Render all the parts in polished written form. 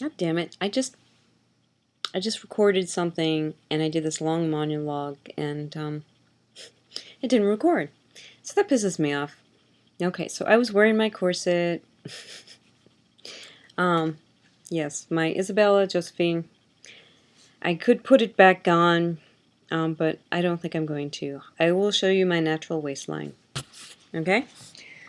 God damn it. I just recorded something and I did this long monologue and it didn't record. So that pisses me off. Okay, so I was wearing my corset. um yes, my Isabella Josephine. I could put it back on, but I don't think I'm going to. I will show you my natural waistline. Okay?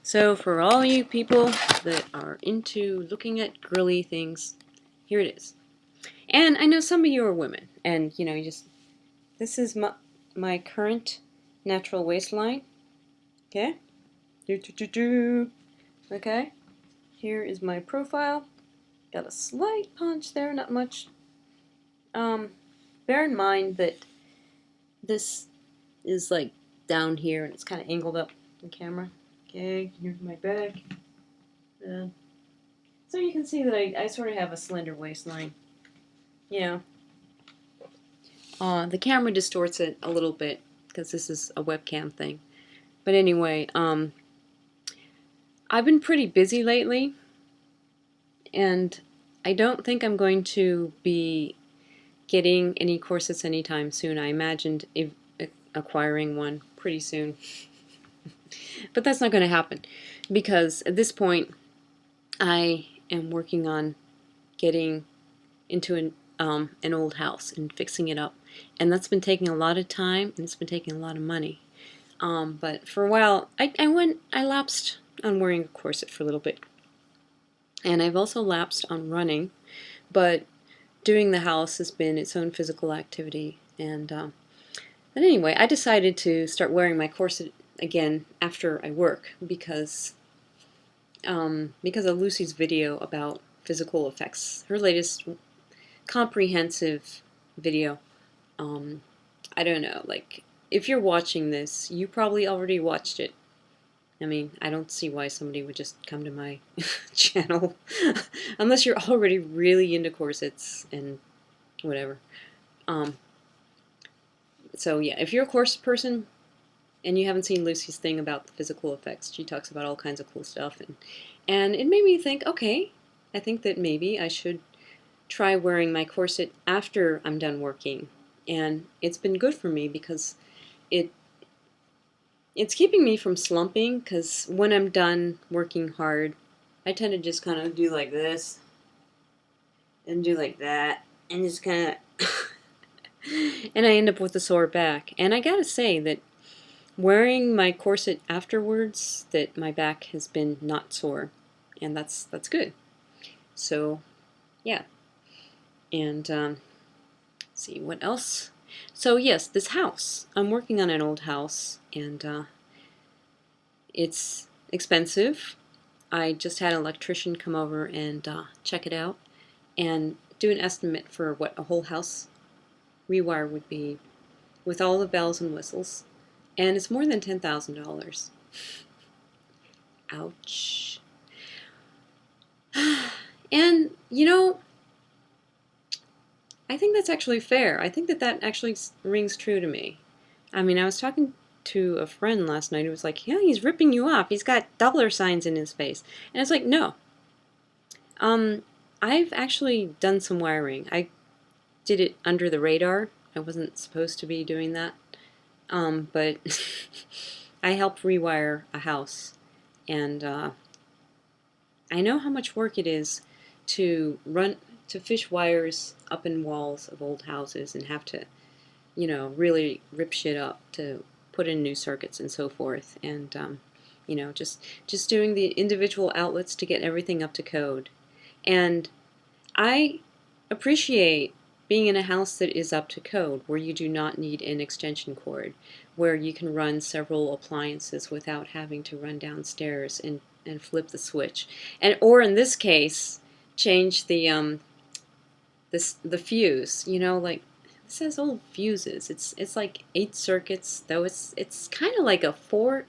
So for all you people that are into looking at girly things, here it is. And I know some of you are women, and you know, you just this is my current natural waistline. Okay? Okay? Here is my profile. Got a slight punch there, not much. Bear in mind that this is like down here and it's kind of angled up the camera. Okay, here's my back. So you can see that I sort of have a slender waistline. Yeah. The camera distorts it a little bit because this is a webcam thing. But anyway, I've been pretty busy lately, and I don't think I'm going to be getting any corsets anytime soon. I imagined acquiring one pretty soon. But that's not going to happen because at this point I am working on getting into an old house and fixing it up. And that's been taking a lot of time and it's been taking a lot of money. But for a while, I lapsed on wearing a corset for a little bit. And I've also lapsed on running, but doing the house has been its own physical activity. And but anyway, I decided to start wearing my corset again after I work because of Lucy's video about physical effects. Her latest comprehensive video. I don't know, like, if you're watching this, you probably already watched it. I mean, I don't see why somebody would just come to my channel unless you're already really into corsets and whatever. So yeah, if you're a corset person and you haven't seen Lucy's thing about the physical effects, she talks about all kinds of cool stuff, and it made me think, okay, I think that maybe I should try wearing my corset after I'm done working. And it's been good for me because it's keeping me from slumping, because when I'm done working hard, I tend to just kind of do like this and do like that and just kind of and I end up with a sore back. And I gotta say that wearing my corset afterwards, that my back has been not sore, and that's good. So yeah. And see what else. So yes, this house. I'm working on an old house, and it's expensive. I just had an electrician come over and check it out and do an estimate for what a whole house rewire would be with all the bells and whistles. And it's more than $10,000. Ouch. And, you know, I think that's actually fair. I think that that actually rings true to me. I mean, I was talking to a friend last night who was like, yeah, he's ripping you off. He's got dollar signs in his face. And it's like, no. I've actually done some wiring. I did it under the radar. I wasn't supposed to be doing that. But I helped rewire a house. And I know how much work it is to fish wires up in walls of old houses and have to, you know, really rip shit up to put in new circuits and so forth. And you know, just doing the individual outlets to get everything up to code. And I appreciate being in a house that is up to code, where you do not need an extension cord, where you can run several appliances without having to run downstairs and flip the switch. And or in this case, change the the fuse. You know, like this has old fuses. It's like 8 circuits, though it's kind of like a 4.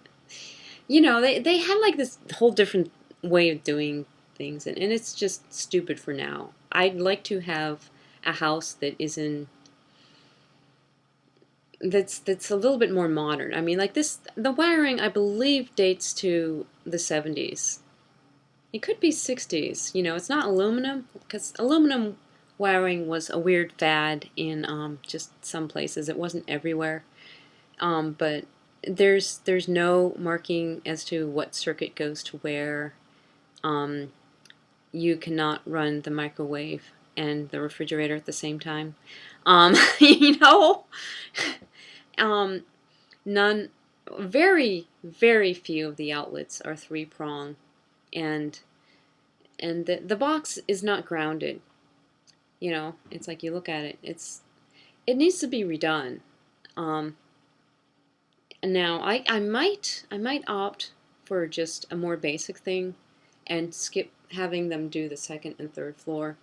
You know, they had like this whole different way of doing things, and it's just stupid for now. I'd like to have a house that is in that's a little bit more modern. I mean, like this, the wiring I believe dates to the 70s. It could be 60s. You know, it's not aluminum, because aluminum wiring was a weird fad in just some places. It wasn't everywhere. But there's no marking as to what circuit goes to where. Um, you cannot run the microwave and the refrigerator at the same time. You know, um, none, very few of the outlets are three prong, and the box is not grounded. You know, it's like you look at it, it needs to be redone. Um, Now I might opt for just a more basic thing and skip having them do the second and third floor,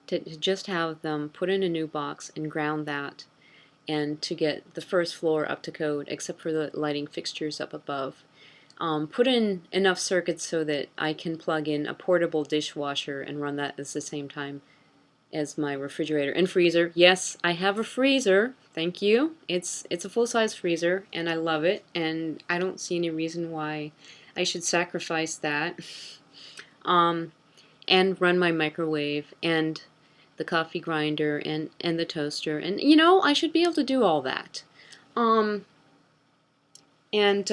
to just have them put in a new box and ground that, and to get the first floor up to code except for the lighting fixtures up above. Put in enough circuits so that I can plug in a portable dishwasher and run that at the same time as my refrigerator and freezer. Yes, I have a freezer. Thank you. It's a full-size freezer, and I love it, and I don't see any reason why I should sacrifice that. And run my microwave and the coffee grinder and the toaster, and you know, I should be able to do all that. Um, and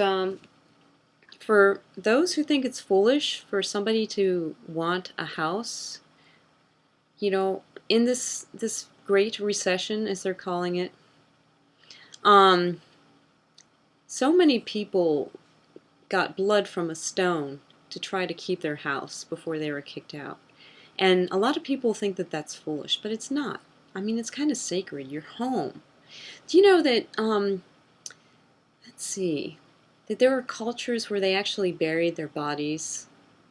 For those who think it's foolish for somebody to want a house, you know, in this great recession, as they're calling it, um, so many people got blood from a stone to try to keep their house before they were kicked out. And a lot of people think that that's foolish, but it's not. I mean, it's kind of sacred. Your home. Do you know that, let's see, that there were cultures where they actually buried their bodies?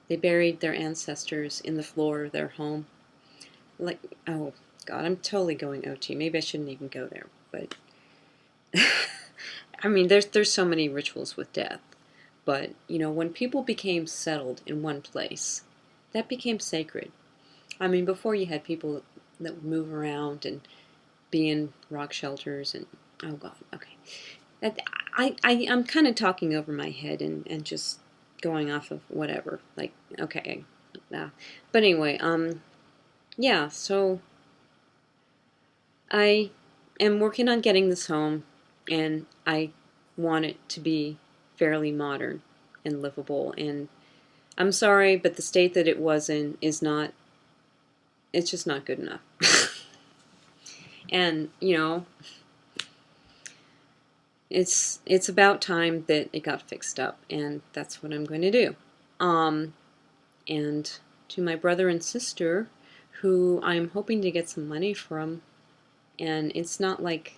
They buried their ancestors in the floor of their home. Like, oh, God, I'm totally going OT. Maybe I shouldn't even go there, but I mean, there's so many rituals with death. But, you know, when people became settled in one place, that became sacred. I mean, before you had people that would move around and be in rock shelters and, oh God, okay. I'm kind of talking over my head and just going off of whatever. Like, okay. But anyway, yeah, so I am working on getting this home, and I want it to be fairly modern and livable. And I'm sorry, but the state that it was in is not, it's just not good enough. And, you know, it's about time that it got fixed up, and that's what I'm going to do. And to my brother and sister, who I'm hoping to get some money from, and it's not like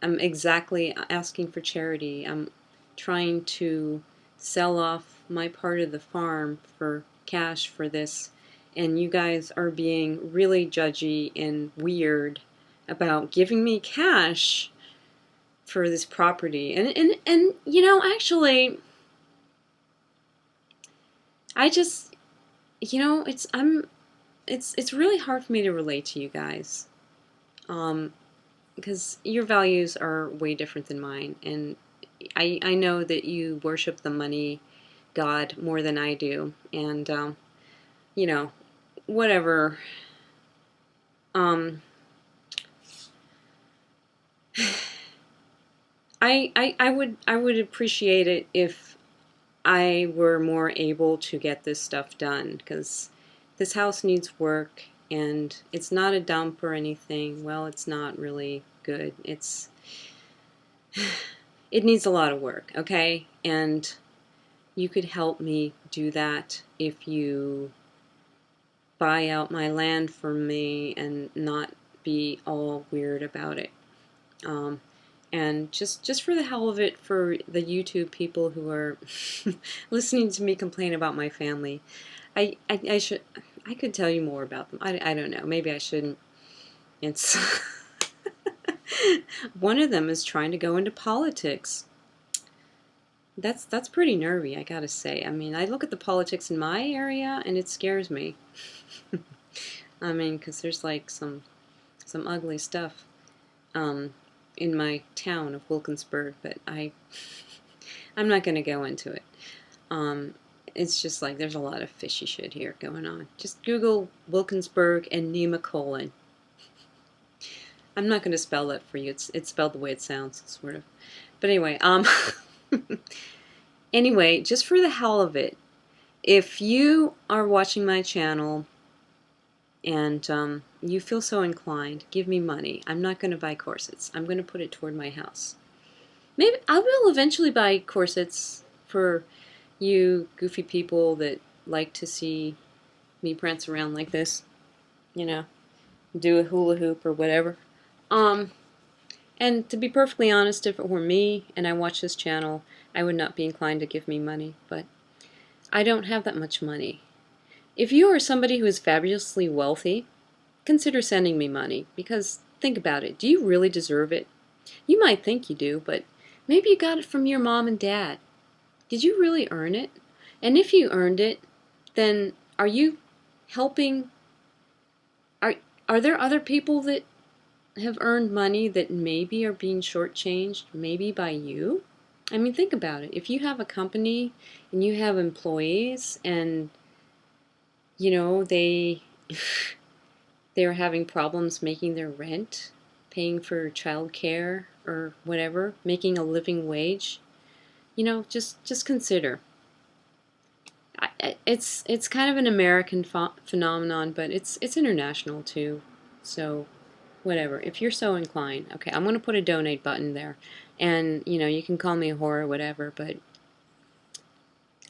I'm exactly asking for charity. I'm trying to sell off my part of the farm for cash for this, and you guys are being really judgy and weird about giving me cash for this property. And you know, actually, I just, you know, it's really hard for me to relate to you guys, because your values are way different than mine, and I know that you worship the money god more than I do, and you know, whatever. Um, I would appreciate it if I were more able to get this stuff done, because this house needs work, and it's not a dump or anything. Well, it's not really good. It needs a lot of work, okay? And you could help me do that if you buy out my land for me and not be all weird about it. And just for the hell of it, for the YouTube people who are listening to me complain about my family, I could tell you more about them. I don't know. Maybe I shouldn't. It's one of them is trying to go into politics. That's pretty nervy, I gotta say. I mean, I look at the politics in my area and it scares me. I mean, because there's like some ugly stuff in my town of Wilkinsburg, but I'm not going to go into it. Um, It's just like there's a lot of fishy shit here going on. Just Google Wilkinsburg and Nemacolin. I'm not going to spell that for you. It's spelled the way it sounds, sort of. But anyway, anyway, just for the hell of it, if you are watching my channel and you feel so inclined, give me money. I'm not going to buy corsets. I'm going to put it toward my house. Maybe I will eventually buy corsets for you goofy people that like to see me prance around like this, you know, do a hula hoop or whatever. And to be perfectly honest, if it were me and I watched this channel, I would not be inclined to give me money, but I don't have that much money. If you are somebody who is fabulously wealthy, consider sending me money, because think about it. Do you really deserve it? You might think you do, but maybe you got it from your mom and dad. Did you really earn it? And if you earned it, then are you helping? Are there other people that have earned money that maybe are being shortchanged, maybe by you? I mean, think about it. If you have a company and you have employees and, you know, they're having problems making their rent, paying for child care or whatever, making a living wage, you know, just consider. It's kind of an American phenomenon, but it's international too. So whatever. If you're so inclined, okay, I'm going to put a donate button there, and you know you can call me a whore or whatever, but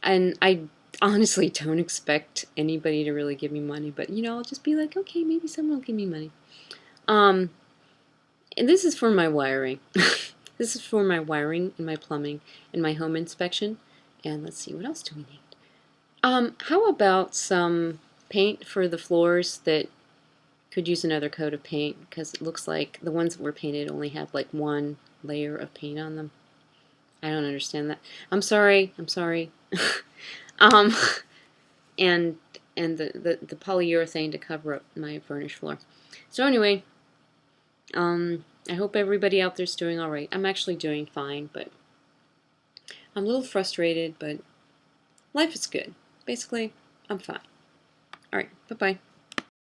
and I honestly don't expect anybody to really give me money, but you know I'll just be like, okay, maybe someone will give me money. And this is for my wiring. This is for my wiring and my plumbing and my home inspection. And let's see, what else do we need? How about some paint for the floors that could use another coat of paint, because it looks like the ones that were painted only have like one layer of paint on them. I don't understand that. I'm sorry. I'm sorry. um, and the polyurethane to cover up my furnished floor. So anyway, I hope everybody out there's doing all right. I'm actually doing fine, but I'm a little frustrated, but life is good. Basically, I'm fine. All right, bye-bye.